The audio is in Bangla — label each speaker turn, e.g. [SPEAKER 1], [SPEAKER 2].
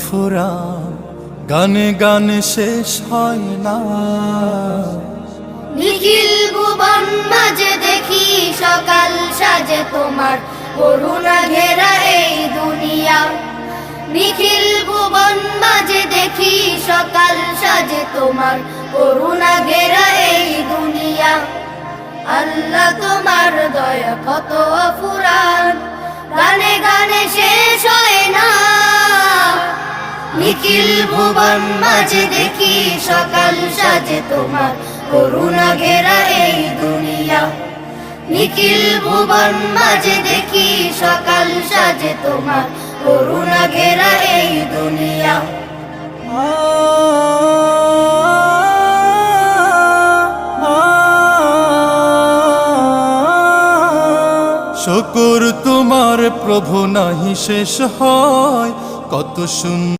[SPEAKER 1] অফুরান, গানে গানে শেষ হয় না।
[SPEAKER 2] নিখিল ভুবন মাঝে দেখি সকাল সাজে তোমার করুণা ঘেরা এই দুনিয়া। নিখিল ভুবন মাঝে দেখি সকাল সাজে তোমার করুণা ঘেরা এই দুনিয়া। আল্লাহ তোমার দয়া কত অফুরান, গানে গানে শেষ হয় না। নিখিল ভুবন মাঝে দেখি সকাল সাজে তোমার করুণা ঘেরা এই দুনিয়া। নিখিল ভুবন মাঝে দেখি সকাল সাজে তোমার করুণা ঘেরা এই দুনিয়া।
[SPEAKER 1] শুকর তোমার প্রভু নাহি শেষ হয়, কত সুন্দর